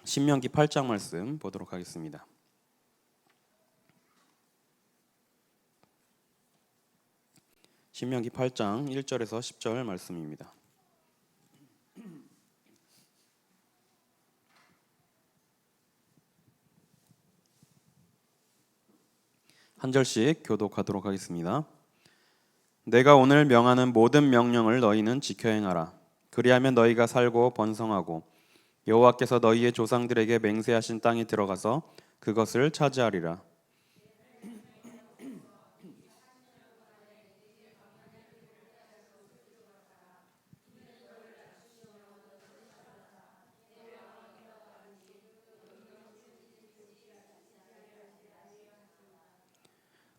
신명기 8장 말씀 보도록 하겠습니다. 신명기 8장 1절에서 10절 말씀입니다. 한 절씩 교독하도록 하겠습니다. 내가 오늘 명하는 모든 명령을 너희는 지켜 행하라. 그리하면 너희가 살고 번성하고 여호와께서 너희의 조상들에게 맹세하신 땅에 들어가서 그것을 차지하리라.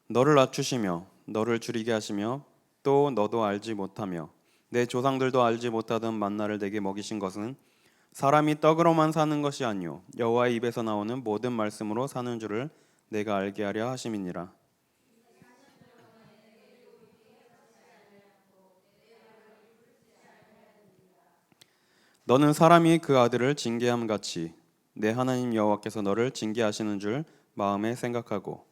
너를 낮추시며 너를 줄이게 하시며 또 너도 알지 못하며 내 조상들도 알지 못하던 만나를 내게 먹이신 것은 사람이 떡으로만 사는 것이 아니요 여호와의 입에서 나오는 모든 말씀으로 사는 줄을 내가 알게 하려 하심이니라. 너는 사람이 그 아들을 징계함 같이 내 하나님 여호와께서 너를 징계하시는 줄 마음에 생각하고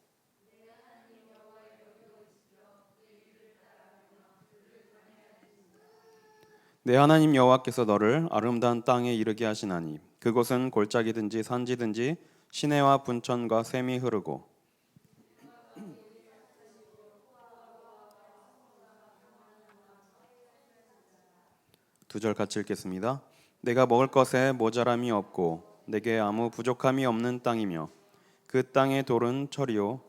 내 하나님 여호와께서 너를 아름다운 땅에 이르게 하시나니 그곳은 골짜기든지 산지든지 시내와 분천과 샘이 흐르고 두 절 같이 읽겠습니다. 내가 먹을 것에 모자람이 없고 내게 아무 부족함이 없는 땅이며 그 땅의 돌은 철이요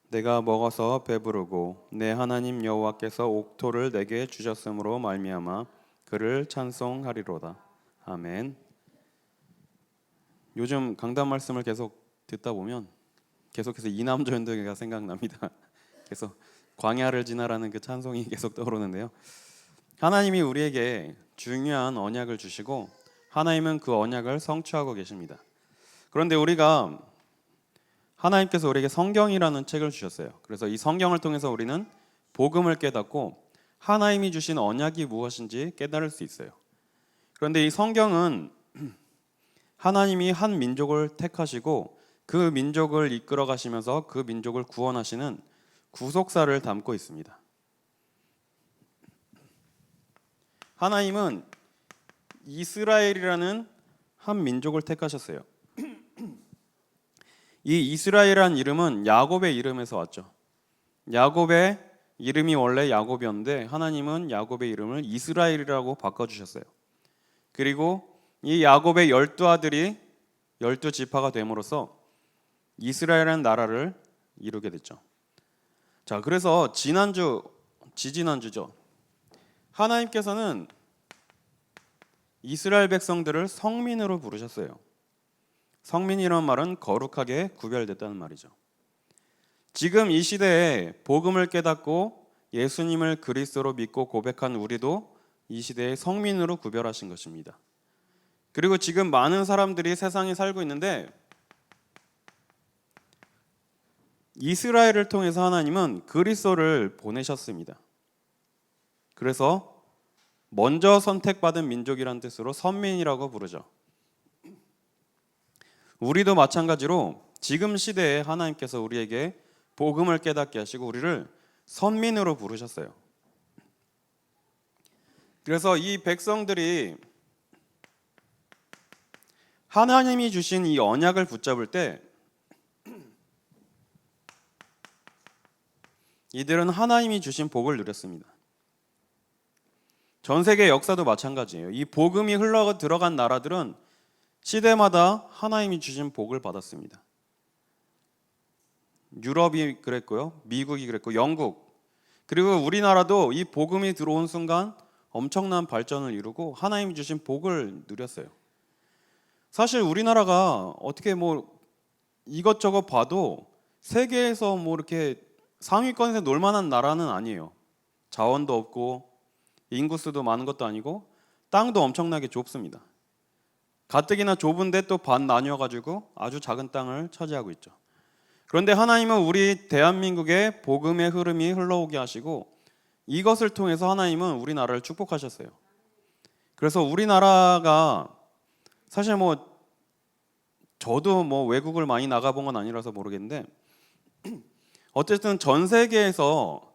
내가 먹어서 배부르고 내 하나님 여호와께서 옥토를 내게 주셨으므로 말미암아 그를 찬송하리로다. 아멘. 요즘 강단 말씀을 계속 듣다 보면 계속해서 이남조연대가 생각납니다. 그래서 광야를 지나라는 그 찬송이 계속 떠오르는데요. 하나님이 우리에게 중요한 언약을 주시고 하나님은 그 언약을 성취하고 계십니다. 그런데 우리가 하나님께서 우리에게 성경이라는 책을 주셨어요. 그래서 이 성경을 통해서 우리는 복음을 깨닫고 하나님이 주신 언약이 무엇인지 깨달을 수 있어요. 그런데 이 성경은 하나님이 한 민족을 택하시고 그 민족을 이끌어 가시면서 그 민족을 구원하시는 구속사를 담고 있습니다. 하나님은 이스라엘이라는 한 민족을 택하셨어요. 이 이스라엘이라는 이름은 야곱의 이름에서 왔죠. 야곱의 이름이 원래 야곱이었는데 하나님은 야곱의 이름을 이스라엘이라고 바꿔주셨어요. 그리고 이 야곱의 12아들이 12지파가 됨으로써 이스라엘이라는 나라를 이루게 됐죠. 자, 그래서 지지난주죠. 하나님께서는 이스라엘 백성들을 성민으로 부르셨어요. 성민이라는 말은 거룩하게 구별됐다는 말이죠. 지금 이 시대에 복음을 깨닫고 예수님을 그리스도로 믿고 고백한 우리도 이 시대의 성민으로 구별하신 것입니다. 그리고 지금 많은 사람들이 세상에 살고 있는데 이스라엘을 통해서 하나님은 그리스도를 보내셨습니다. 그래서 먼저 선택받은 민족이라는 뜻으로 선민이라고 부르죠. 우리도 마찬가지로 지금 시대에 하나님께서 우리에게 복음을 깨닫게 하시고 우리를 선민으로 부르셨어요. 그래서 이 백성들이 하나님이 주신 이 언약을 붙잡을 때 이들은 하나님이 주신 복을 누렸습니다. 전 세계 역사도 마찬가지예요. 이 복음이 흘러 들어간 나라들은 시대마다 하나님이 주신 복을 받았습니다. 유럽이 그랬고요, 미국이 그랬고, 영국, 그리고 우리나라도 이 복음이 들어온 순간 엄청난 발전을 이루고 하나님이 주신 복을 누렸어요. 사실 우리나라가 어떻게 이것저것 봐도 세계에서 이렇게 상위권에서 놀만한 나라는 아니에요. 자원도 없고 인구수도 많은 것도 아니고 땅도 엄청나게 좁습니다. 가뜩이나 좁은데 또 반 나뉘어가지고 아주 작은 땅을 차지하고 있죠. 그런데 하나님은 우리 대한민국에 복음의 흐름이 흘러오게 하시고 이것을 통해서 하나님은 우리나라를 축복하셨어요. 그래서 우리나라가 사실 뭐 저도 뭐 외국을 많이 나가본 건 아니라서 모르겠는데 어쨌든 전 세계에서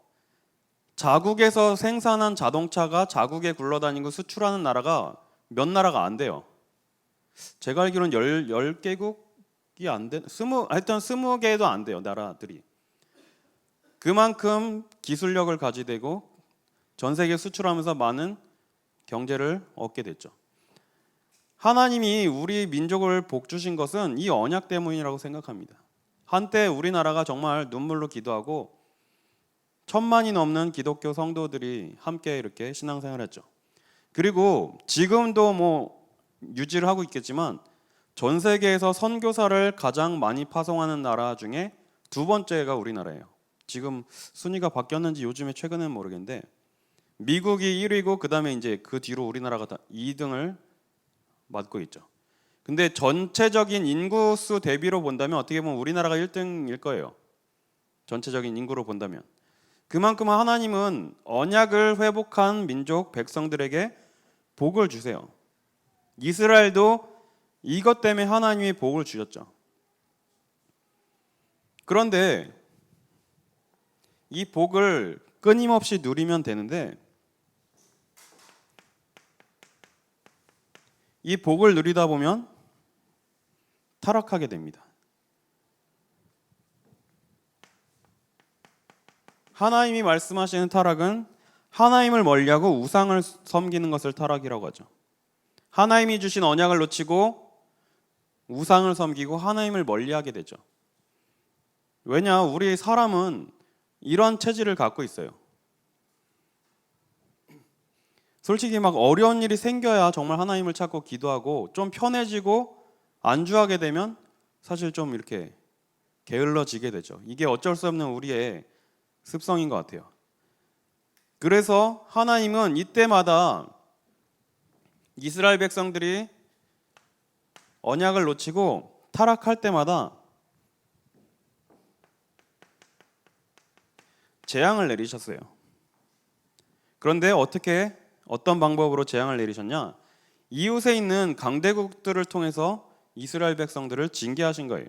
자국에서 생산한 자동차가 자국에 굴러다니고 수출하는 나라가 몇 나라가 안 돼요. 제가 알기로는 10개국이 안 돼, 하여튼 20개도 안 돼요, 나라들이. 그만큼 기술력을 가지고 전 세계 수출하면서 많은 경제를 얻게 됐죠. 하나님이 우리 민족을 복 주신 것은 이 언약 때문이라고 생각합니다. 한때 우리나라가 정말 눈물로 기도하고 1000만이 넘는 기독교 성도들이 함께 이렇게 신앙생활했죠. 그리고 지금도 뭐 유지를 하고 있겠지만 전 세계에서 선교사를 가장 많이 파송하는 나라 중에 두 번째가 우리나라예요. 지금 순위가 바뀌었는지 요즘에 최근에는 모르겠는데 미국이 1위고 그다음에 이제 그 뒤로 우리나라가 2등을 맡고 있죠. 근데 전체적인 인구수 대비로 본다면 어떻게 보면 우리나라가 1등일 거예요. 전체적인 인구로 본다면. 그만큼 하나님은 언약을 회복한 민족 백성들에게 복을 주세요. 이스라엘도 이것 때문에 하나님이 복을 주셨죠. 그런데 이 복을 끊임없이 누리면 되는데 이 복을 누리다 보면 타락하게 됩니다. 하나님이 말씀하시는 타락은 하나님을 멀리하고 우상을 섬기는 것을 타락이라고 하죠. 하나님이 주신 언약을 놓치고 우상을 섬기고 하나님을 멀리하게 되죠. 왜냐? 우리 사람은 이런 체질을 갖고 있어요. 솔직히 막 어려운 일이 생겨야 정말 하나님을 찾고 기도하고 좀 편해지고 안주하게 되면 사실 좀 이렇게 게을러지게 되죠. 이게 어쩔 수 없는 우리의 습성인 것 같아요. 그래서 하나님은 이때마다 이스라엘 백성들이 언약을 놓치고 타락할 때마다 재앙을 내리셨어요. 그런데 어떤 방법으로 재앙을 내리셨냐? 이웃에 있는 강대국들을 통해서 이스라엘 백성들을 징계하신 거예요.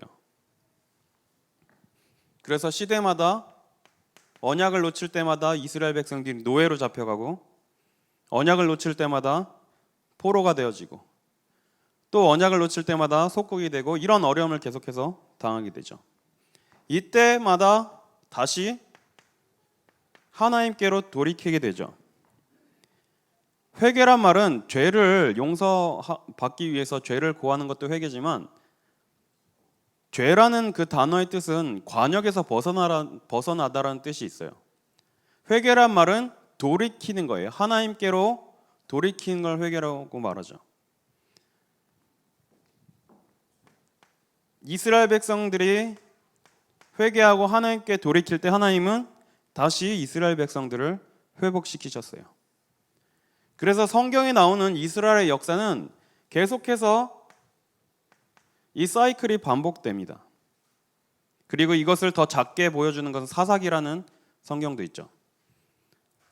그래서 시대마다 언약을 놓칠 때마다 이스라엘 백성들이 노예로 잡혀가고 언약을 놓칠 때마다 포로가 되어지고 또 언약을 놓칠 때마다 속국이 되고 이런 어려움을 계속해서 당하게 되죠. 이때마다 다시 하나님께로 돌이키게 되죠. 회개란 말은 죄를 용서받기 위해서 죄를 고하는 것도 회개지만 죄라는 그 단어의 뜻은 관역에서 벗어나다라는 뜻이 있어요. 회개란 말은 돌이키는 거예요. 하나님께로 돌이키는 걸 회개라고 말하죠. 이스라엘 백성들이 회개하고 하나님께 돌이킬 때 하나님은 다시 이스라엘 백성들을 회복시키셨어요. 그래서 성경에 나오는 이스라엘의 역사는 계속해서 이 사이클이 반복됩니다. 그리고 이것을 더 작게 보여주는 것은 사사기라는 성경도 있죠.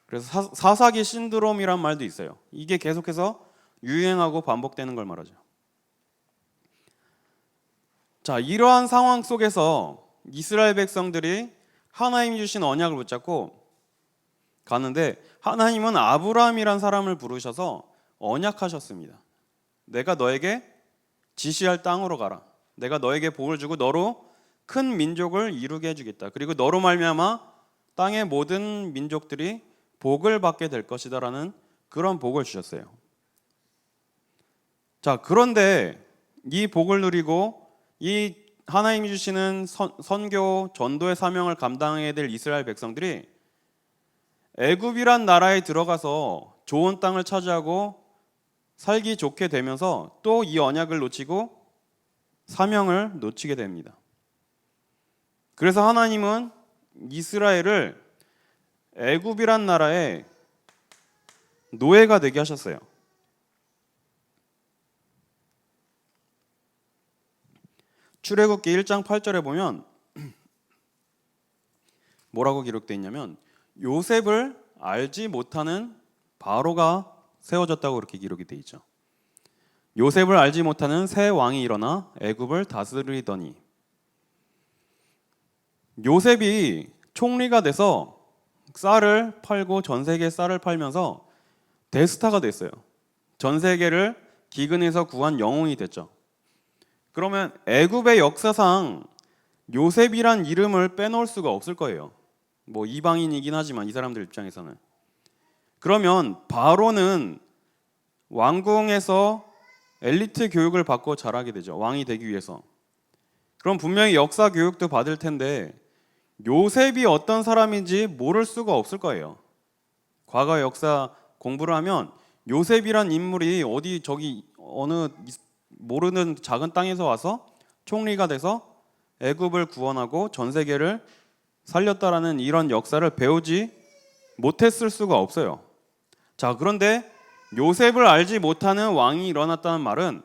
그래서 사사기 신드롬이란 말도 있어요. 이게 계속해서 유행하고 반복되는 걸 말하죠. 자, 이러한 상황 속에서 이스라엘 백성들이 하나님이 주신 언약을 붙잡고 가는데 하나님은 아브라함이란 사람을 부르셔서 언약하셨습니다. 내가 너에게 지시할 땅으로 가라. 내가 너에게 복을 주고 너로 큰 민족을 이루게 해주겠다. 그리고 너로 말미암아 땅의 모든 민족들이 복을 받게 될 것이다라는 그런 복을 주셨어요. 자, 그런데 이 복을 누리고 이 하나님이 주시는 선교 전도의 사명을 감당해야 될 이스라엘 백성들이 애굽이란 나라에 들어가서 좋은 땅을 차지하고 살기 좋게 되면서 또 이 언약을 놓치고 사명을 놓치게 됩니다. 그래서 하나님은 이스라엘을 애굽이란 나라의 노예가 되게 하셨어요. 출애굽기 1장 8절에 보면 뭐라고 기록되어 있냐면 요셉을 알지 못하는 바로가 세워졌다고 그렇게 기록이 되어 있죠. 요셉을 알지 못하는 새 왕이 일어나 애굽을 다스리더니. 요셉이 총리가 돼서 쌀을 팔고 전 세계에 쌀을 팔면서 대스타가 됐어요. 전 세계를 기근에서 구한 영웅이 됐죠. 그러면 애굽의 역사상 요셉이란 이름을 빼놓을 수가 없을 거예요. 뭐 이방인이긴 하지만 이 사람들 입장에서는. 그러면 바로는 왕궁에서 엘리트 교육을 받고 자라게 되죠. 왕이 되기 위해서. 그럼 분명히 역사 교육도 받을 텐데 요셉이 어떤 사람인지 모를 수가 없을 거예요. 과거 역사 공부를 하면 요셉이란 인물이 어디 저기 어느 모르는 작은 땅에서 와서 총리가 돼서 애굽을 구원하고 전 세계를 살렸다라는 이런 역사를 배우지 못했을 수가 없어요. 자, 그런데 요셉을 알지 못하는 왕이 일어났다는 말은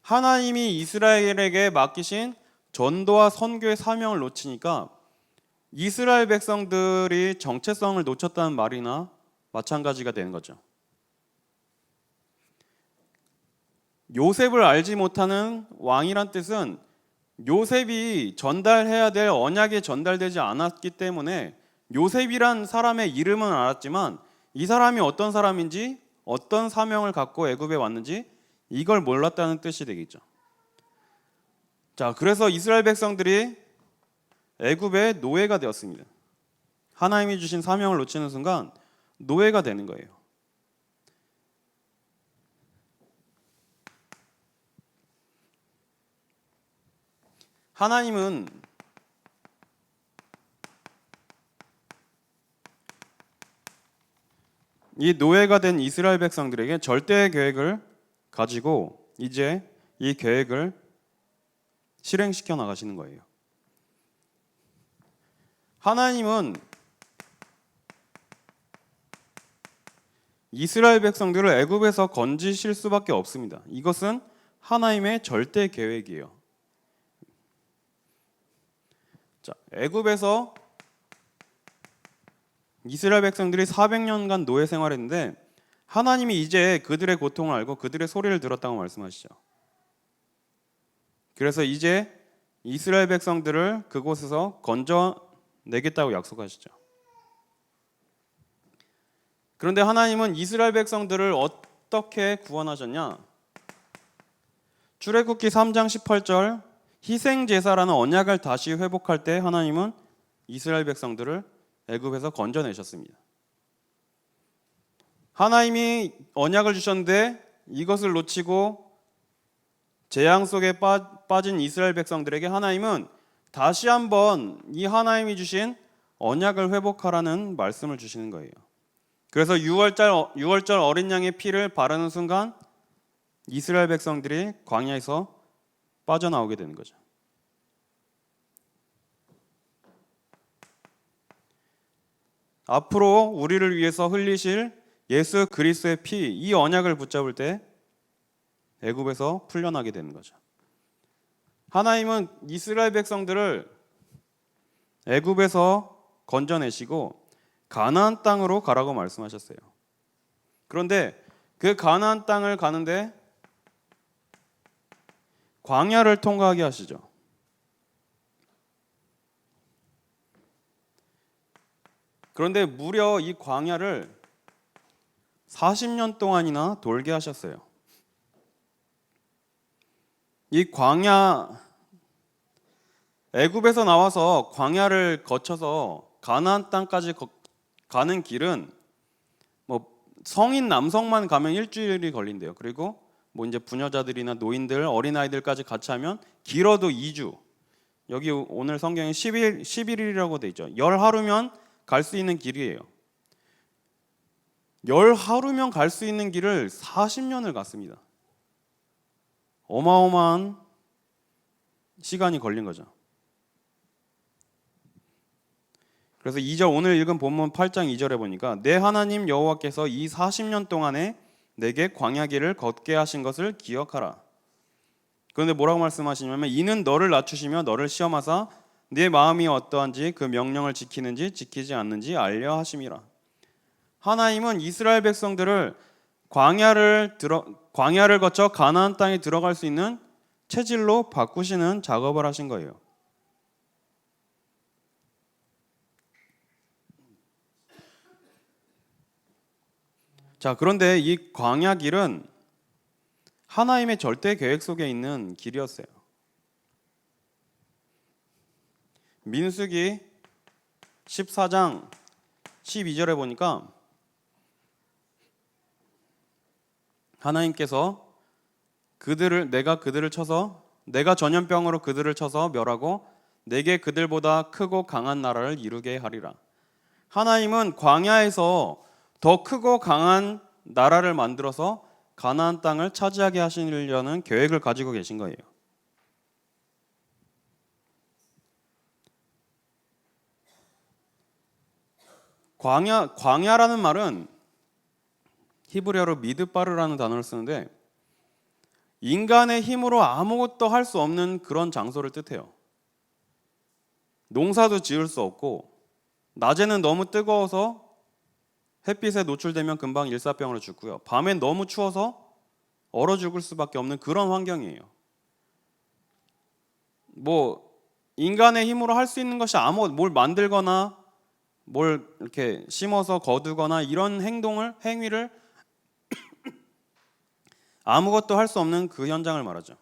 하나님이 이스라엘에게 맡기신 전도와 선교의 사명을 놓치니까 이스라엘 백성들이 정체성을 놓쳤다는 말이나 마찬가지가 되는 거죠. 요셉을 알지 못하는 왕이란 뜻은 요셉이 전달해야 될 언약이 전달되지 않았기 때문에 요셉이란 사람의 이름은 알았지만 이 사람이 어떤 사람인지 어떤 사명을 갖고 애굽에 왔는지 이걸 몰랐다는 뜻이 되겠죠. 자, 그래서 이스라엘 백성들이 애굽의 노예가 되었습니다. 하나님이 주신 사명을 놓치는 순간 노예가 되는 거예요. 하나님은 이 노예가 된 이스라엘 백성들에게 절대의 계획을 가지고 이제 이 계획을 실행시켜 나가시는 거예요. 하나님은 이스라엘 백성들을 애굽에서 건지실 수밖에 없습니다. 이것은 하나님의 절대 계획이에요. 자, 애굽에서 이스라엘 백성들이 400년간 노예 생활했는데 하나님이 이제 그들의 고통을 알고 그들의 소리를 들었다고 말씀하시죠. 그래서 이제 이스라엘 백성들을 그곳에서 건져내겠다고 약속하시죠. 그런데 하나님은 이스라엘 백성들을 어떻게 구원하셨냐? 출애굽기 3장 18절 희생제사라는 언약을 다시 회복할 때 하나님은 이스라엘 백성들을 애굽에서 건져내셨습니다. 하나님이 언약을 주셨는데 이것을 놓치고 재앙 속에 빠진 이스라엘 백성들에게 하나님은 다시 한번 이 하나님이 주신 언약을 회복하라는 말씀을 주시는 거예요. 그래서 6월절 어린 양의 피를 바르는 순간 이스라엘 백성들이 광야에서 빠져나오게 되는 거죠. 앞으로 우리를 위해서 흘리실 예수 그리스도의 피, 이 언약을 붙잡을 때 애굽에서 풀려나게 되는 거죠. 하나님은 이스라엘 백성들을 애굽에서 건져내시고 가나안 땅으로 가라고 말씀하셨어요. 그런데 그 가나안 땅을 가는데 광야를 통과하게 하시죠. 그런데 무려 이 광야를 40년 동안이나 돌게 하셨어요. 이 광야, 애굽에서 나와서 광야를 거쳐서 가나안 땅까지 가는 길은 뭐 성인 남성만 가면 일주일이 걸린대요. 그리고 뭐 이제 부녀자들이나 노인들, 어린아이들까지 같이 하면 길어도 2주. 여기 오늘 성경에 11일이라고 돼 있죠. 열 하루면 갈 수 있는 길이에요. 열 하루면 갈 수 있는 길을 40년을 갔습니다. 어마어마한 시간이 걸린 거죠. 그래서 2절 오늘 읽은 본문 8장 2절에 보니까 내 하나님 여호와께서 이 40년 동안에 내게 광야길을 걷게 하신 것을 기억하라. 그런데 뭐라고 말씀하시냐면 이는 너를 낮추시며 너를 시험하사 네 마음이 어떠한지 그 명령을 지키는지 지키지 않는지 알려 하심이라. 하나님은 이스라엘 백성들을 광야를 거쳐 가나안 땅에 들어갈 수 있는 체질로 바꾸시는 작업을 하신 거예요. 자, 그런데 이 광야 길은 하나님의 절대 계획 속에 있는 길이었어요. 민수기 14장 12절에 보니까 하나님께서 내가 전염병으로 그들을 쳐서 멸하고 내게 그들보다 크고 강한 나라를 이루게 하리라. 하나님은 광야에서 더 크고 강한 나라를 만들어서 가나안 땅을 차지하게 하시려는 계획을 가지고 계신 거예요. 광야라는 말은 히브리어로 미드바르라는 단어를 쓰는데 인간의 힘으로 아무것도 할 수 없는 그런 장소를 뜻해요. 농사도 지을 수 없고 낮에는 너무 뜨거워서 햇빛에 노출되면 금방 일사병으로 죽고요. 밤엔 너무 추워서 얼어 죽을 수밖에 없는 그런 환경이에요. 인간의 힘으로 할 수 있는 것이 뭘 만들거나 뭘 이렇게 심어서 거두거나 이런 행위를 아무것도 할 수 없는 그 현장을 말하죠.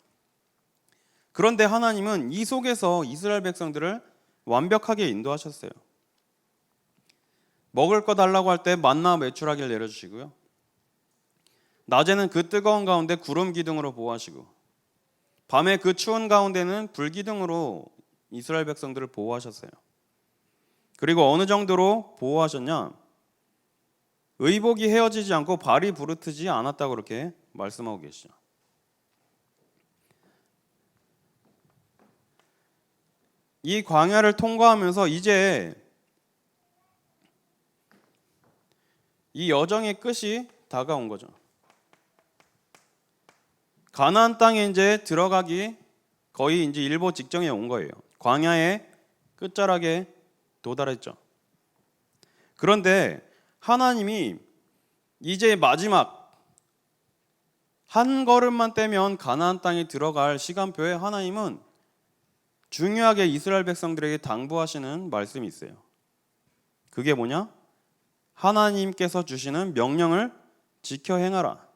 그런데 하나님은 이 속에서 이스라엘 백성들을 완벽하게 인도하셨어요. 먹을 거 달라고 할 때 만나 메추라기를 내려주시고요. 낮에는 그 뜨거운 가운데 구름 기둥으로 보호하시고 밤에 그 추운 가운데는 불 기둥으로 이스라엘 백성들을 보호하셨어요. 그리고 어느 정도로 보호하셨냐? 의복이 헤어지지 않고 발이 부르트지 않았다고 그렇게 말씀하고 계시죠. 이 광야를 통과하면서 이제 이 여정의 끝이 다가온 거죠. 가나안 땅에 이제 들어가기 거의 이제 일보 직전에 온 거예요. 광야의 끝자락에 도달했죠. 그런데 하나님이 이제 마지막 한 걸음만 떼면 가나안 땅에 들어갈 시간표에 하나님은 중요하게 이스라엘 백성들에게 당부하시는 말씀이 있어요. 그게 뭐냐? 하나님께서 주시는 명령을 지켜 행하라.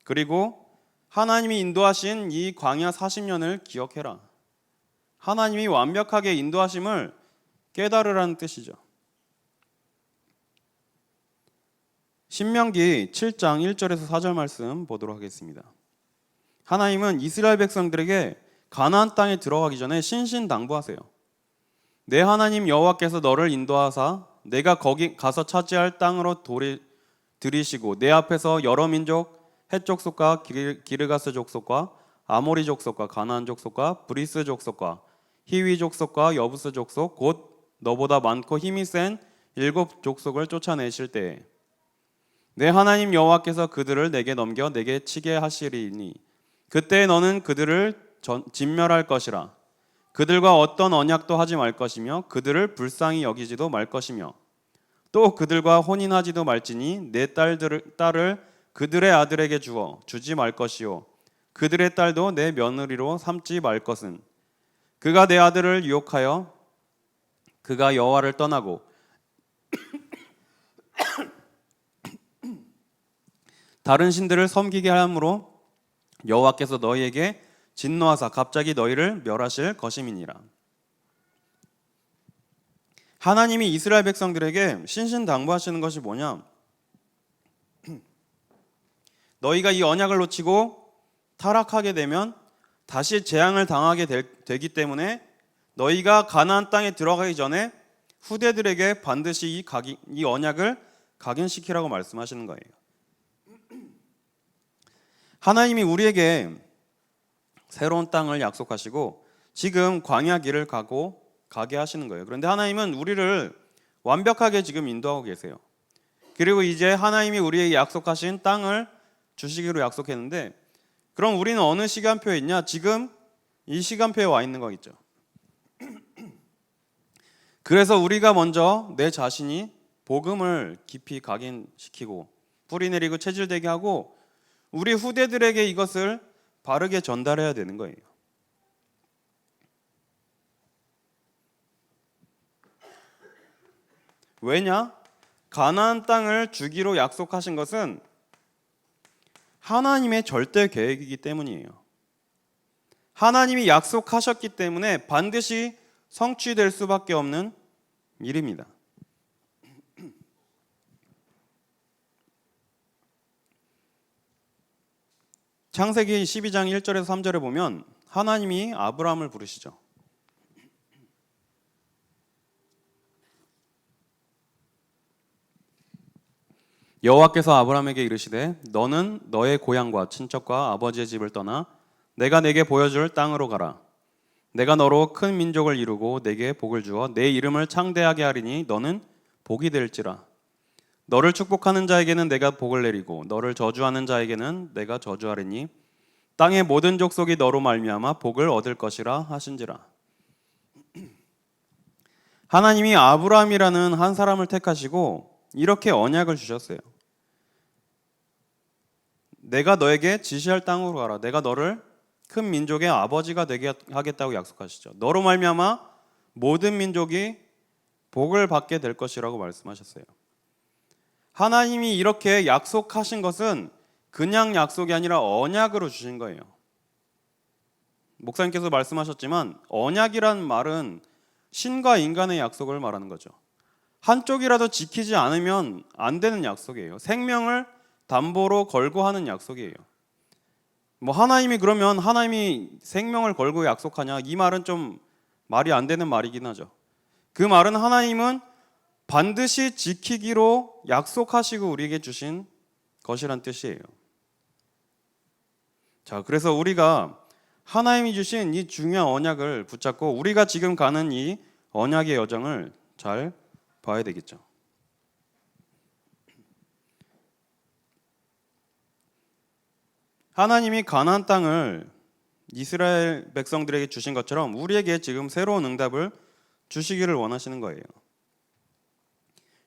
그리고 하나님이 인도하신 이 광야 40년을 기억해라. 하나님이 완벽하게 인도하심을 깨달으라는 뜻이죠. 신명기 7장 1절에서 4절 말씀 보도록 하겠습니다. 하나님은 이스라엘 백성들에게 가나안 땅에 들어가기 전에 신신당부하세요. 내 하나님 여호와께서 너를 인도하사 내가 거기 가서 차지할 땅으로 들이시고 내 앞에서 여러 민족 헷 족속과 기르가스 족속과 아모리 족속과 가나안 족속과 브리스 족속과 히위 족속과 여부스 족속 곧 너보다 많고 힘이 센 7 족속을 쫓아내실 때에 내 하나님 여호와께서 그들을 내게 넘겨 내게 치게 하시리니 그때 너는 그들을 진멸할 것이라. 그들과 어떤 언약도 하지 말 것이며 그들을 불쌍히 여기지도 말 것이며 또 그들과 혼인하지도 말지니 내 딸을 그들의 아들에게 주지 말 것이요 그들의 딸도 내 며느리로 삼지 말 것은 그가 내 아들을 유혹하여 그가 여호와를 떠나고 다른 신들을 섬기게 함으로 여호와께서 너희에게 진노하사 갑자기 너희를 멸하실 것임이니라. 하나님이 이스라엘 백성들에게 신신당부하시는 것이 뭐냐? 너희가 이 언약을 놓치고 타락하게 되면 다시 재앙을 당하게 되기 때문에 너희가 가나안 땅에 들어가기 전에 후대들에게 반드시 이 언약을 각인시키라고 말씀하시는 거예요. 하나님이 우리에게 새로운 땅을 약속하시고 지금 광야 길을 가게 하시는 거예요. 그런데 하나님은 우리를 완벽하게 지금 인도하고 계세요. 그리고 이제 하나님이 우리에게 약속하신 땅을 주시기로 약속했는데 그럼 우리는 어느 시간표에 있냐? 지금 이 시간표에 와 있는 거겠죠. 그래서 우리가 먼저 내 자신이 복음을 깊이 각인시키고 뿌리 내리고 체질되게 하고 우리 후대들에게 이것을 바르게 전달해야 되는 거예요. 왜냐? 가나안 땅을 주기로 약속하신 것은 하나님의 절대 계획이기 때문이에요. 하나님이 약속하셨기 때문에 반드시 성취될 수밖에 없는 일입니다. 창세기 12장 1절에서 3절에 보면 하나님이 아브라함을 부르시죠. 여호와께서 아브라함에게 이르시되 너는 너의 고향과 친척과 아버지의 집을 떠나 내가 내게 보여줄 땅으로 가라. 내가 너로 큰 민족을 이루고 내게 복을 주어 내 이름을 창대하게 하리니 너는 복이 될지라. 너를 축복하는 자에게는 내가 복을 내리고 너를 저주하는 자에게는 내가 저주하리니 땅의 모든 족속이 너로 말미암아 복을 얻을 것이라 하신지라. 하나님이 아브라함이라는 한 사람을 택하시고 이렇게 언약을 주셨어요. 내가 너에게 지시할 땅으로 가라. 내가 너를 큰 민족의 아버지가 되게 하겠다고 약속하시죠. 너로 말미암아 모든 민족이 복을 받게 될 것이라고 말씀하셨어요. 하나님이 이렇게 약속하신 것은 그냥 약속이 아니라 언약으로 주신 거예요. 목사님께서 말씀하셨지만 언약이란 말은 신과 인간의 약속을 말하는 거죠. 한쪽이라도 지키지 않으면 안 되는 약속이에요. 생명을 담보로 걸고 하는 약속이에요. 하나님이 그러면 하나님이 생명을 걸고 약속하냐? 이 말은 좀 말이 안 되는 말이긴 하죠. 그 말은 하나님은 반드시 지키기로 약속하시고 우리에게 주신 것이란 뜻이에요. 자, 그래서 우리가 하나님이 주신 이 중요한 언약을 붙잡고 우리가 지금 가는 이 언약의 여정을 잘 봐야 되겠죠. 하나님이 가나안 땅을 이스라엘 백성들에게 주신 것처럼 우리에게 지금 새로운 응답을 주시기를 원하시는 거예요.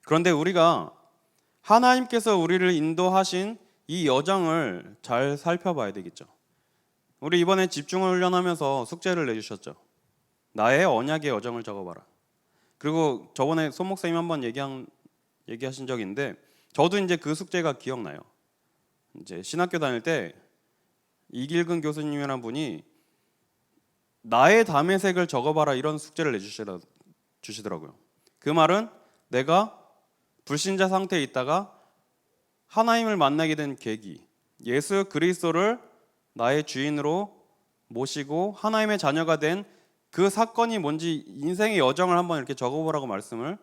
그런데 우리가 하나님께서 우리를 인도하신 이 여정을 잘 살펴봐야 되겠죠. 우리 이번에 집중을 훈련하면서 숙제를 내주셨죠. 나의 언약의 여정을 적어봐라. 그리고 저번에 손 목사님 한번 얘기하신 적이 있는데 저도 이제 그 숙제가 기억나요. 이제 신학교 다닐 때 이길근 교수님이라는 분이 나의 담의색을 적어봐라 이런 숙제를 내주시더라고요. 그 말은 내가 불신자 상태에 있다가 하나님을 만나게 된 계기, 예수 그리스도를 나의 주인으로 모시고 하나님의 자녀가 된 그 사건이 뭔지 인생의 여정을 한번 이렇게 적어보라고 말씀을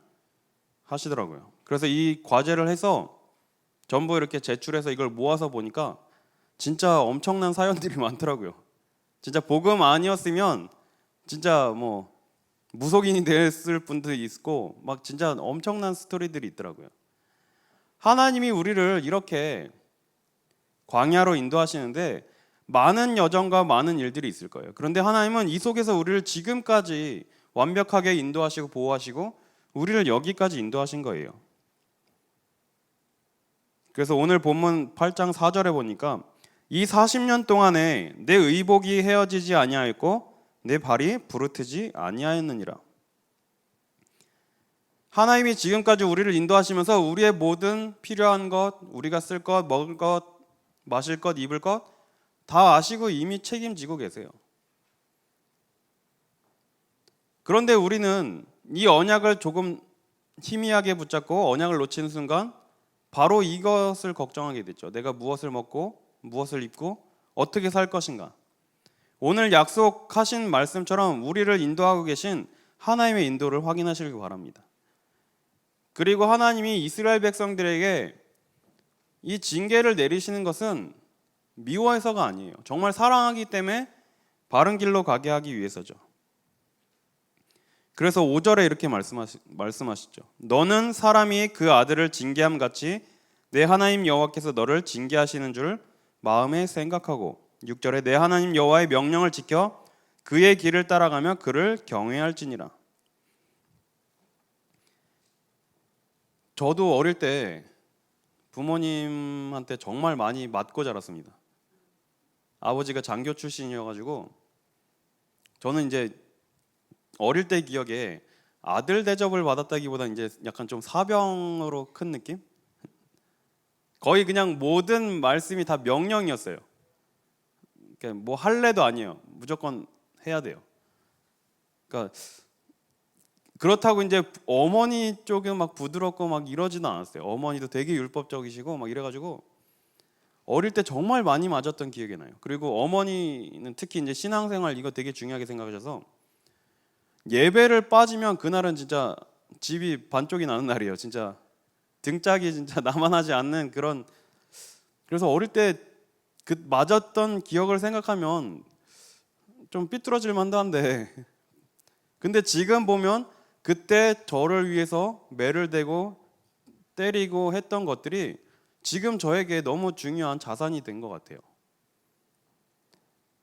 하시더라고요. 그래서 이 과제를 해서 전부 이렇게 제출해서 이걸 모아서 보니까 진짜 엄청난 사연들이 많더라고요. 진짜 복음 아니었으면 진짜 무속인이 됐을 분들이 있고 막 진짜 엄청난 스토리들이 있더라고요. 하나님이 우리를 이렇게 광야로 인도하시는데 많은 여정과 많은 일들이 있을 거예요. 그런데 하나님은 이 속에서 우리를 지금까지 완벽하게 인도하시고 보호하시고 우리를 여기까지 인도하신 거예요. 그래서 오늘 본문 8장 4절에 보니까 이 40년 동안에 내 의복이 헤어지지 아니하였고 내 발이 부르트지 아니하였느니라. 하나님이 지금까지 우리를 인도하시면서 우리의 모든 필요한 것, 우리가 쓸 것, 먹을 것, 마실 것, 입을 것 다 아시고 이미 책임지고 계세요. 그런데 우리는 이 언약을 조금 희미하게 붙잡고 언약을 놓치는 순간 바로 이것을 걱정하게 됐죠. 내가 무엇을 먹고 무엇을 입고 어떻게 살 것인가. 오늘 약속하신 말씀처럼 우리를 인도하고 계신 하나님의 인도를 확인하시길 바랍니다. 그리고 하나님이 이스라엘 백성들에게 이 징계를 내리시는 것은 미워해서가 아니에요. 정말 사랑하기 때문에 바른 길로 가게 하기 위해서죠. 그래서 5절에 이렇게 말씀하시죠. 너는 사람이 그 아들을 징계함 같이 내 하나님 여호와께서 너를 징계하시는 줄 마음에 생각하고 6절에 내 하나님 여호와의 명령을 지켜 그의 길을 따라가며 그를 경외할지니라. 저도 어릴 때 부모님한테 정말 많이 맞고 자랐습니다. 아버지가 장교 출신이어가지고 저는 이제 어릴 때 기억에 아들 대접을 받았다기보다 이제 약간 좀 사병으로 큰 느낌? 거의 그냥 모든 말씀이 다 명령이었어요. 그러니까 뭐 할래도 아니에요. 무조건 해야 돼요. 그러니까 그렇다고 이제 어머니 쪽은 막 부드럽고 막 이러지는 않았어요. 어머니도 되게 율법적이시고 막 이래가지고 어릴 때 정말 많이 맞았던 기억이 나요. 그리고 어머니는 특히 이제 신앙생활 이거 되게 중요하게 생각하셔서 예배를 빠지면 그날은 진짜 집이 반쪽이 나는 날이에요. 진짜 등짝이 진짜 나만 하지 않는 그런. 그래서 어릴 때 그 맞았던 기억을 생각하면 좀 삐뚤어질 만도 한데 근데 지금 보면 그때 저를 위해서 매를 대고 때리고 했던 것들이 지금 저에게 너무 중요한 자산이 된 것 같아요.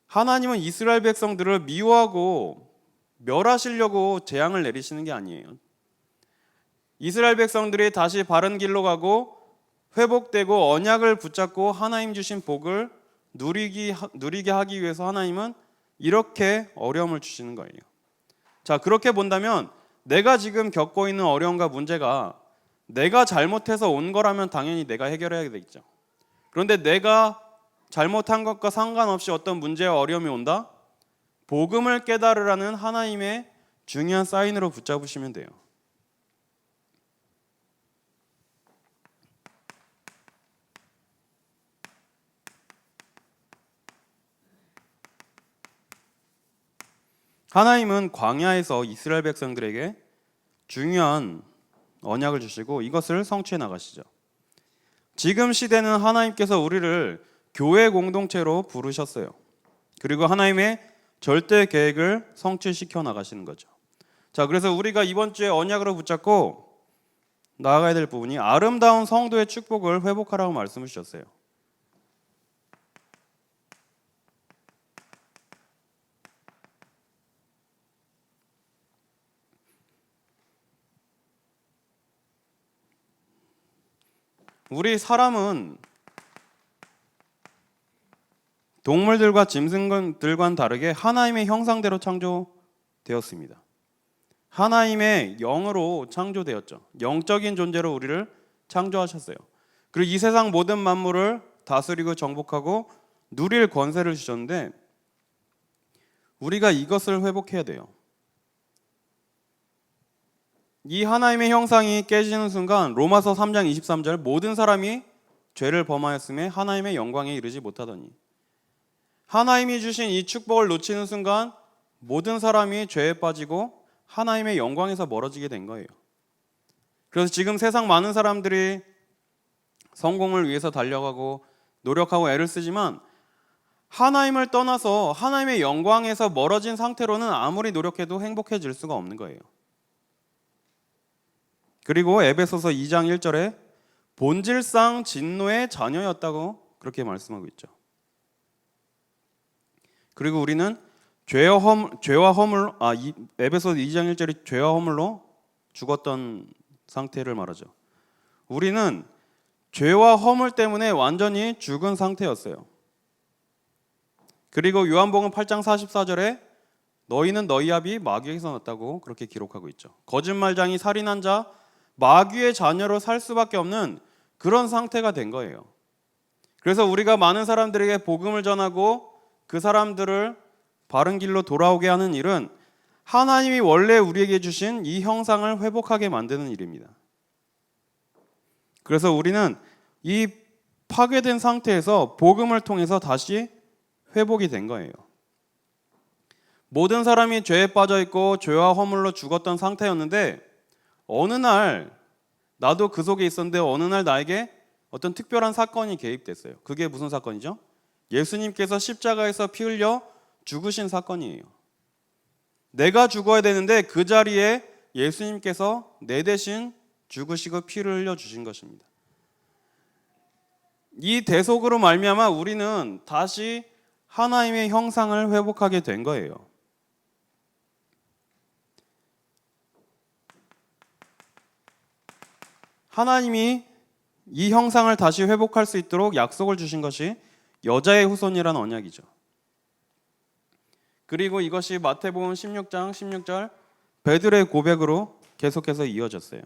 하나님은 이스라엘 백성들을 미워하고 멸하시려고 재앙을 내리시는 게 아니에요. 이스라엘 백성들이 다시 바른 길로 가고 회복되고 언약을 붙잡고 하나님 주신 복을 누리게 하기 위해서 하나님은 이렇게 어려움을 주시는 거예요. 자, 그렇게 본다면 내가 지금 겪고 있는 어려움과 문제가 내가 잘못해서 온 거라면 당연히 내가 해결해야 되겠죠. 그런데 내가 잘못한 것과 상관없이 어떤 문제와 어려움이 온다? 복음을 깨달으라는 하나님의 중요한 사인으로 붙잡으시면 돼요. 하나님은 광야에서 이스라엘 백성들에게 중요한 언약을 주시고 이것을 성취해 나가시죠. 지금 시대는 하나님께서 우리를 교회 공동체로 부르셨어요. 그리고 하나님의 절대 계획을 성취시켜 나가시는 거죠. 자, 그래서 우리가 이번 주에 언약으로 붙잡고 나아가야 될 부분이 아름다운 성도의 축복을 회복하라고 말씀을 주셨어요. 우리 사람은 동물들과 짐승들과는 다르게 하나님의 형상대로 창조되었습니다. 하나님의 영으로 창조되었죠. 영적인 존재로 우리를 창조하셨어요. 그리고 이 세상 모든 만물을 다스리고 정복하고 누릴 권세를 주셨는데 우리가 이것을 회복해야 돼요. 이 하나님의 형상이 깨지는 순간 로마서 3장 23절 모든 사람이 죄를 범하였음에 하나님의 영광에 이르지 못하더니 하나님이 주신 이 축복을 놓치는 순간 모든 사람이 죄에 빠지고 하나님의 영광에서 멀어지게 된 거예요. 그래서 지금 세상 많은 사람들이 성공을 위해서 달려가고 노력하고 애를 쓰지만 하나님을 떠나서 하나님의 영광에서 멀어진 상태로는 아무리 노력해도 행복해질 수가 없는 거예요. 그리고 에베소서 2장 1절에 본질상 진노의 자녀였다고 그렇게 말씀하고 있죠. 그리고 우리는 에베소서 2장 1절이 죄와 허물로 죽었던 상태를 말하죠. 우리는 죄와 허물 때문에 완전히 죽은 상태였어요. 그리고 요한복음 8장 44절에 너희는 너희 아비 마귀에게서 났다고 그렇게 기록하고 있죠. 거짓말장이 살인한 자 마귀의 자녀로 살 수밖에 없는 그런 상태가 된 거예요. 그래서 우리가 많은 사람들에게 복음을 전하고 그 사람들을 바른 길로 돌아오게 하는 일은 하나님이 원래 우리에게 주신 이 형상을 회복하게 만드는 일입니다. 그래서 우리는 이 파괴된 상태에서 복음을 통해서 다시 회복이 된 거예요. 모든 사람이 죄에 빠져 있고 죄와 허물로 죽었던 상태였는데 어느 날 나도 그 속에 있었는데 어느 날 나에게 어떤 특별한 사건이 개입됐어요. 그게 무슨 사건이죠? 예수님께서 십자가에서 피 흘려 죽으신 사건이에요. 내가 죽어야 되는데 그 자리에 예수님께서 내 대신 죽으시고 피를 흘려 주신 것입니다. 이 대속으로 말미암아 우리는 다시 하나님의 형상을 회복하게 된 거예요. 하나님이 이 형상을 다시 회복할 수 있도록 약속을 주신 것이 여자의 후손이라는 언약이죠. 그리고 이것이 마태복음 16장 16절 베드로의 고백으로 계속해서 이어졌어요.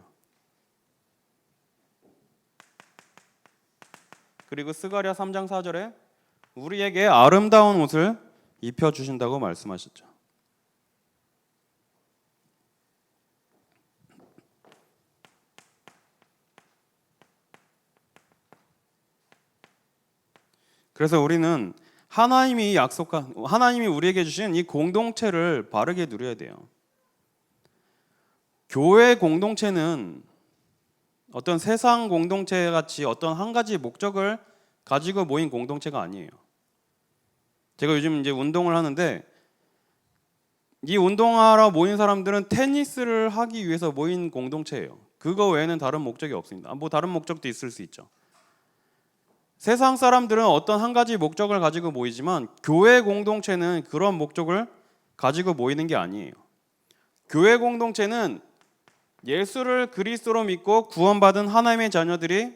그리고 스가랴 3장 4절에 우리에게 아름다운 옷을 입혀주신다고 말씀하셨죠. 그래서 우리는 하나님이 우리에게 주신 이 공동체를 바르게 누려야 돼요. 교회 공동체는 어떤 세상 공동체 같이 어떤 한 가지 목적을 가지고 모인 공동체가 아니에요. 제가 요즘 이제 운동을 하는데 이 운동하러 모인 사람들은 테니스를 하기 위해서 모인 공동체예요. 그거 외에는 다른 목적이 없습니다. 뭐 다른 목적도 있을 수 있죠. 세상 사람들은 어떤 한 가지 목적을 가지고 모이지만 교회 공동체는 그런 목적을 가지고 모이는 게 아니에요. 교회 공동체는 예수를 그리스도로 믿고 구원받은 하나님의 자녀들이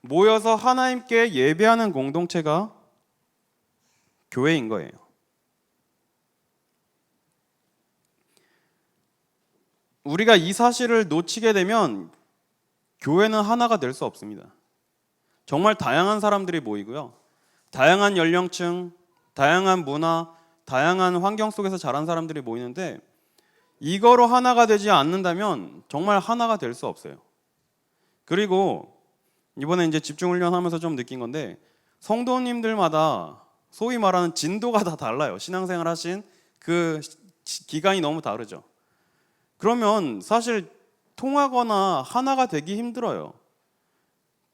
모여서 하나님께 예배하는 공동체가 교회인 거예요. 우리가 이 사실을 놓치게 되면 교회는 하나가 될 수 없습니다. 정말 다양한 사람들이 모이고요. 다양한 연령층, 다양한 문화, 다양한 환경 속에서 자란 사람들이 모이는데 이거로 하나가 되지 않는다면 정말 하나가 될 수 없어요. 그리고 이번에 이제 집중훈련 하면서 좀 느낀 건데 성도님들마다 소위 말하는 진도가 다 달라요. 신앙생활 하신 그 기간이 너무 다르죠. 그러면 사실 통하거나 하나가 되기 힘들어요.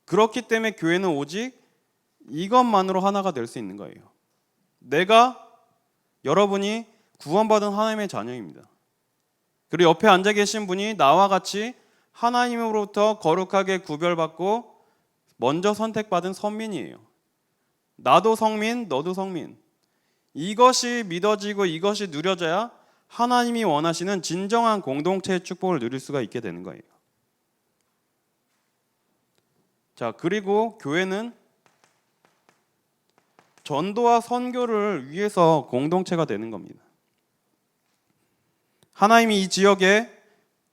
그렇기 때문에 교회는 오직 이것만으로 하나가 될 수 있는 거예요. 여러분이 구원받은 하나님의 자녀입니다. 그리고 옆에 앉아 계신 분이 나와 같이 하나님으로부터 거룩하게 구별받고 먼저 선택받은 선민이에요. 나도 성민, 너도 성민. 이것이 믿어지고 이것이 누려져야 하나님이 원하시는 진정한 공동체의 축복을 누릴 수가 있게 되는 거예요. 자, 그리고 교회는 전도와 선교를 위해서 공동체가 되는 겁니다. 하나님이 이 지역에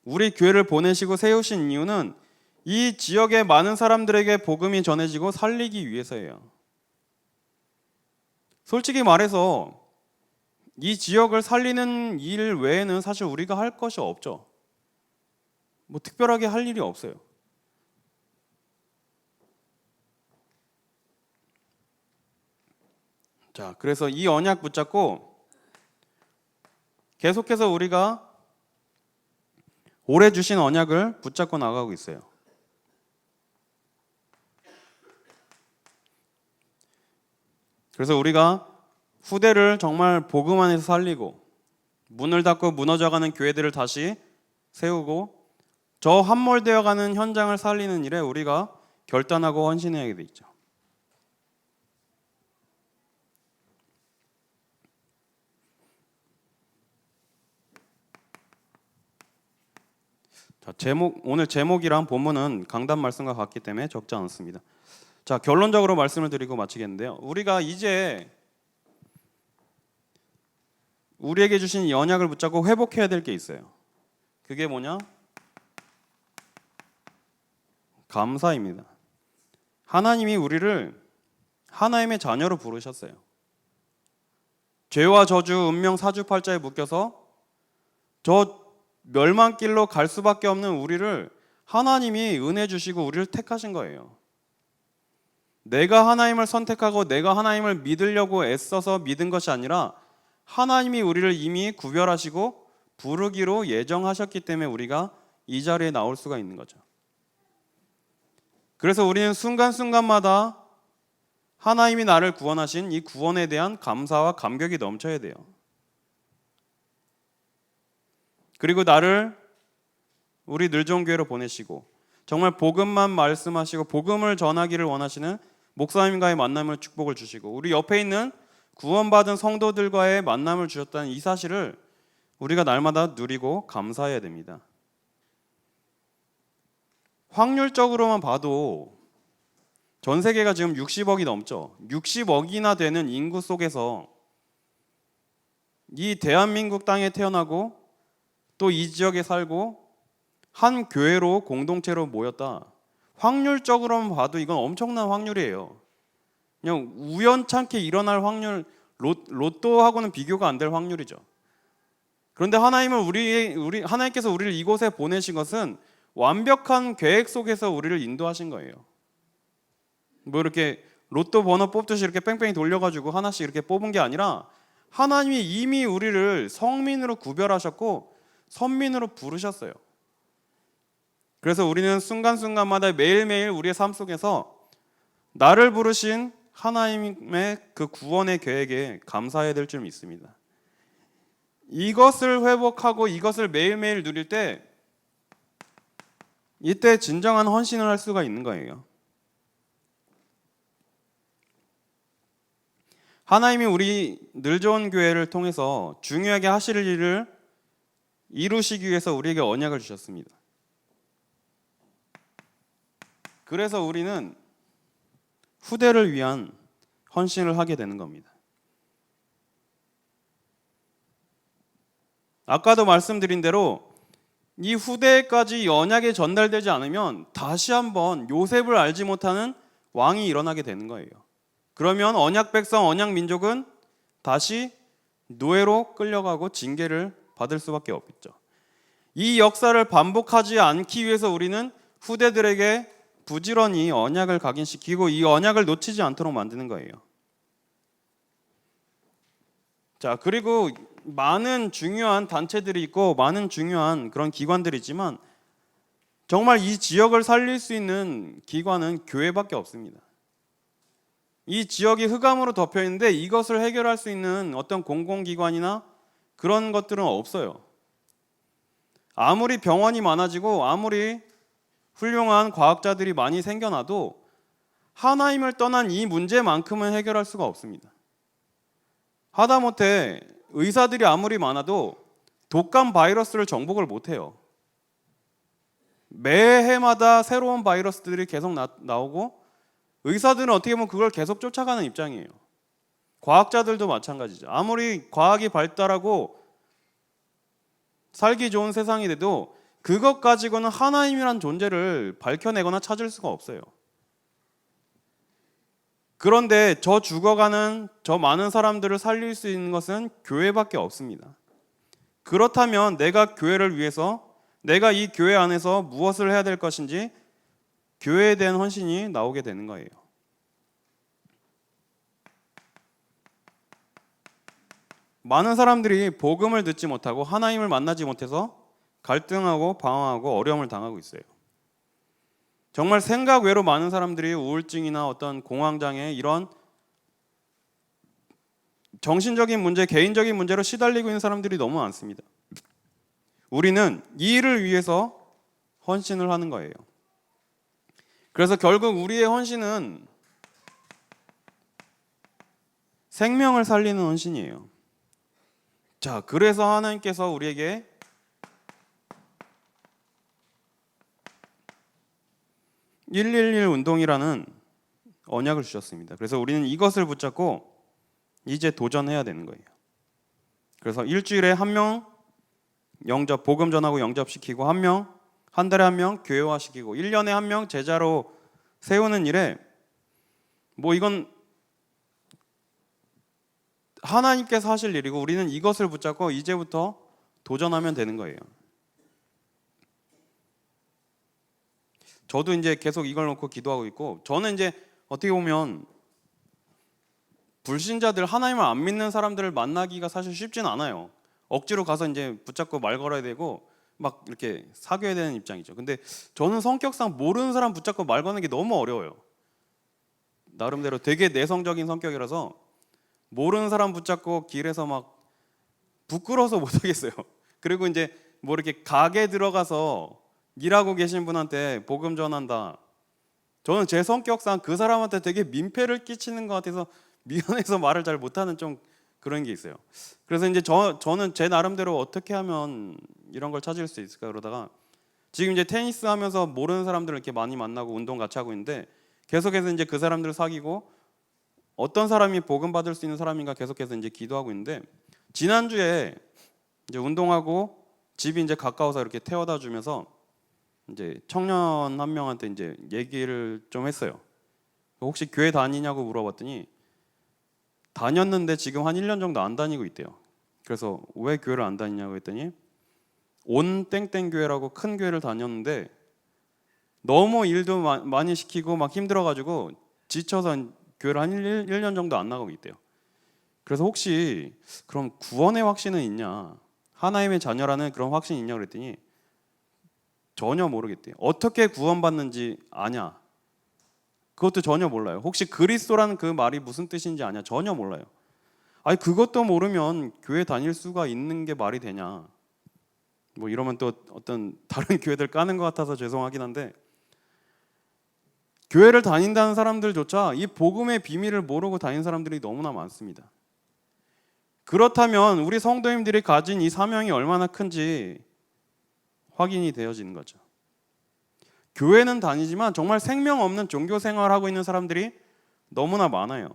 우리 교회를 보내시고 세우신 이유는 이 지역의 많은 사람들에게 복음이 전해지고 살리기 위해서예요. 솔직히 말해서 이 지역을 살리는 일 외에는 사실 우리가 할 것이 없죠. 뭐 특별하게 할 일이 없어요. 자, 그래서 이 언약 붙잡고 계속해서 우리가 올해 주신 언약을 붙잡고 나가고 있어요. 그래서 우리가 후대를 정말 복음 안에서 살리고 문을 닫고 무너져가는 교회들을 다시 세우고 저 함몰되어가는 현장을 살리는 일에 우리가 결단하고 헌신해야 돼 있죠. 자, 오늘 제목이랑 본문은 강단 말씀과 같기 때문에 적지 않습니다. 자, 결론적으로 말씀을 드리고 마치겠는데요. 우리가 이제 우리에게 주신 이 언약을 붙잡고 회복해야 될 게 있어요. 그게 뭐냐? 감사입니다. 하나님이 우리를 하나님의 자녀로 부르셨어요. 죄와 저주, 운명, 사주팔자에 묶여서 저 멸망길로 갈 수밖에 없는 우리를 하나님이 은혜 주시고 우리를 택하신 거예요. 내가 하나님을 선택하고 내가 하나님을 믿으려고 애써서 믿은 것이 아니라 하나님이 우리를 이미 구별하시고 부르기로 예정하셨기 때문에 우리가 이 자리에 나올 수가 있는 거죠. 그래서 우리는 순간순간마다 하나님이 나를 구원하신 이 구원에 대한 감사와 감격이 넘쳐야 돼요. 그리고 나를 우리 늘종교회로 보내시고 정말 복음만 말씀하시고 복음을 전하기를 원하시는 목사님과의 만남을 축복을 주시고 우리 옆에 있는 구원받은 성도들과의 만남을 주셨다는 이 사실을 우리가 날마다 누리고 감사해야 됩니다. 확률적으로만 봐도 전 세계가 지금 60억이 넘죠. 60억이나 되는 인구 속에서 이 대한민국 땅에 태어나고 또 이 지역에 살고 한 교회로 공동체로 모였다. 확률적으로만 봐도 이건 엄청난 확률이에요. 그냥 우연찮게 일어날 확률, 로또하고는 비교가 안 될 확률이죠. 그런데 하나님께서 우리를 이곳에 보내신 것은 완벽한 계획 속에서 우리를 인도하신 거예요. 뭐 이렇게 로또 번호 뽑듯이 이렇게 뺑뺑이 돌려가지고 하나씩 이렇게 뽑은 게 아니라 하나님이 이미 우리를 성민으로 구별하셨고 선민으로 부르셨어요. 그래서 우리는 순간순간마다 매일매일 우리의 삶 속에서 나를 부르신 하나님의 그 구원의 계획에 감사해야 될 줄 믿습니다. 이것을 회복하고 이것을 매일매일 누릴 때 이때 진정한 헌신을 할 수가 있는 거예요. 하나님이 우리 늘 좋은 교회를 통해서 중요하게 하실 일을 이루시기 위해서 우리에게 언약을 주셨습니다. 그래서 우리는 후대를 위한 헌신을 하게 되는 겁니다. 아까도 말씀드린 대로 이 후대까지 언약이 전달되지 않으면 다시 한번 요셉을 알지 못하는 왕이 일어나게 되는 거예요. 그러면 언약 백성, 언약 민족은 다시 노예로 끌려가고 징계를 받을 수밖에 없겠죠. 이 역사를 반복하지 않기 위해서 우리는 후대들에게 부지런히 언약을 각인시키고 이 언약을 놓치지 않도록 만드는 거예요. 자, 그리고 많은 중요한 단체들이 있고 많은 중요한 그런 기관들이 있지만 정말 이 지역을 살릴 수 있는 기관은 교회밖에 없습니다. 이 지역이 흑암으로 덮여 있는데 이것을 해결할 수 있는 어떤 공공기관이나 그런 것들은 없어요. 아무리 병원이 많아지고 아무리 훌륭한 과학자들이 많이 생겨나도 하나님을 떠난 이 문제만큼은 해결할 수가 없습니다. 하다못해 의사들이 아무리 많아도 독감 바이러스를 정복을 못해요. 매해마다 새로운 바이러스들이 계속 나오고 의사들은 어떻게 보면 그걸 계속 쫓아가는 입장이에요. 과학자들도 마찬가지죠. 아무리 과학이 발달하고 살기 좋은 세상이 돼도 그것 가지고는 하나님이란 존재를 밝혀내거나 찾을 수가 없어요. 그런데 저 죽어가는 저 많은 사람들을 살릴 수 있는 것은 교회밖에 없습니다. 그렇다면 내가 교회를 위해서 내가 이 교회 안에서 무엇을 해야 될 것인지 교회에 대한 헌신이 나오게 되는 거예요. 많은 사람들이 복음을 듣지 못하고 하나님을 만나지 못해서 갈등하고 방황하고 어려움을 당하고 있어요. 정말 생각 외로 많은 사람들이 우울증이나 어떤 공황장애 이런 정신적인 문제, 개인적인 문제로 시달리고 있는 사람들이 너무 많습니다. 우리는 이 일을 위해서 헌신을 하는 거예요. 그래서 결국 우리의 헌신은 생명을 살리는 헌신이에요. 자, 그래서 하나님께서 우리에게 111 운동이라는 언약을 주셨습니다. 그래서 우리는 이것을 붙잡고 이제 도전해야 되는 거예요. 그래서 일주일에 한 명 영접, 복음 전하고 영접시키고 한 명, 한 달에 한 명 교회화시키고 1년에 한 명 제자로 세우는 일에 뭐 이건 하나님께서 하실 일이고 우리는 이것을 붙잡고 이제부터 도전하면 되는 거예요. 저도 이제 계속 이걸 놓고 기도하고 있고 저는 이제 어떻게 보면 불신자들 하나님을 안 믿는 사람들을 만나기가 사실 쉽진 않아요. 억지로 가서 이제 붙잡고 말 걸어야 되고 막 이렇게 사귀어야 되는 입장이죠. 근데 저는 성격상 모르는 사람 붙잡고 말 거는 게 너무 어려워요. 나름대로 되게 내성적인 성격이라서 모르는 사람 붙잡고 길에서 막 부끄러워서 못 하겠어요. 그리고 이제 뭐 이렇게 가게 들어가서 일하고 계신 분한테 복음 전한다. 저는 제 성격상 그 사람한테 되게 민폐를 끼치는 것 같아서 미안해서 말을 잘 못하는 좀 그런 게 있어요. 그래서 이제 저는 제 나름대로 어떻게 하면 이런 걸 찾을 수 있을까 그러다가 지금 이제 테니스 하면서 모르는 사람들을 이렇게 많이 만나고 운동 같이 하고 있는데 계속해서 이제 그 사람들을 사귀고 어떤 사람이 복음 받을 수 있는 사람인가 계속해서 이제 기도하고 있는데 지난주에 이제 운동하고 집이 이제 가까워서 이렇게 태워다 주면서 이제 청년 한 명한테 이제 얘기를 좀 했어요. 혹시 교회 다니냐고 물어봤더니 다녔는데 지금 한 1년 정도 안 다니고 있대요. 그래서 왜 교회를 안 다니냐고 했더니 온 땡땡 교회라고 큰 교회를 다녔는데 너무 일도 많이 시키고 막 힘들어가지고 지쳐서 교회를 한 1년 정도 안 나가고 있대요. 그래서 혹시 그럼 구원의 확신은 있냐? 하나님의 자녀라는 그런 확신이 있냐 그랬더니 전혀 모르겠대요. 어떻게 구원받는지 아냐? 그것도 전혀 몰라요. 혹시 그리스도라는 그 말이 무슨 뜻인지 아냐? 전혀 몰라요. 아니 그것도 모르면 교회 다닐 수가 있는 게 말이 되냐? 뭐 이러면 또 어떤 다른 교회들 까는 것 같아서 죄송하긴 한데 교회를 다닌다는 사람들조차 이 복음의 비밀을 모르고 다니는 사람들이 너무나 많습니다. 그렇다면 우리 성도님들이 가진 이 사명이 얼마나 큰지 확인이 되어지는 거죠. 교회는 다니지만 정말 생명 없는 종교 생활을 하고 있는 사람들이 너무나 많아요.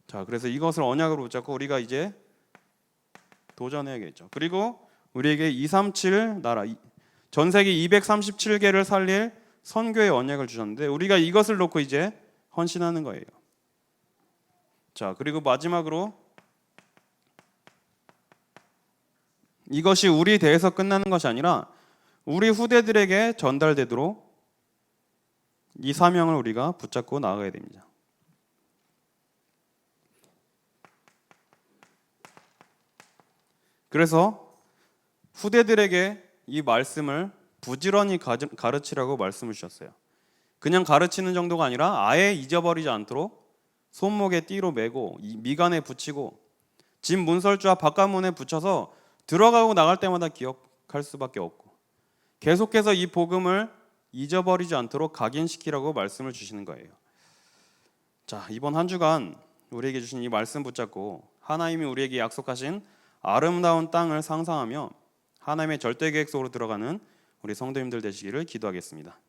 자, 그래서 이것을 언약으로 붙잡고 우리가 이제 도전해야겠죠. 그리고 우리에게 237 나라, 전 세계 237개를 살릴 선교의 언약을 주셨는데 우리가 이것을 놓고 이제 헌신하는 거예요. 자, 그리고 마지막으로 이것이 우리 대해서 끝나는 것이 아니라 우리 후대들에게 전달되도록 이 사명을 우리가 붙잡고 나아가야 됩니다. 그래서 후대들에게 이 말씀을 부지런히 가르치라고 말씀을 주셨어요. 그냥 가르치는 정도가 아니라 아예 잊어버리지 않도록 손목에 띠로 매고 미간에 붙이고 집 문설주와 바깥문에 붙여서 들어가고 나갈 때마다 기억할 수밖에 없고 계속해서 이 복음을 잊어버리지 않도록 각인시키라고 말씀을 주시는 거예요. 자, 이번 한 주간 우리에게 주신 이 말씀 붙잡고 하나님이 우리에게 약속하신 아름다운 땅을 상상하며 하나님의 절대 계획 속으로 들어가는 우리 성도님들 되시기를 기도하겠습니다.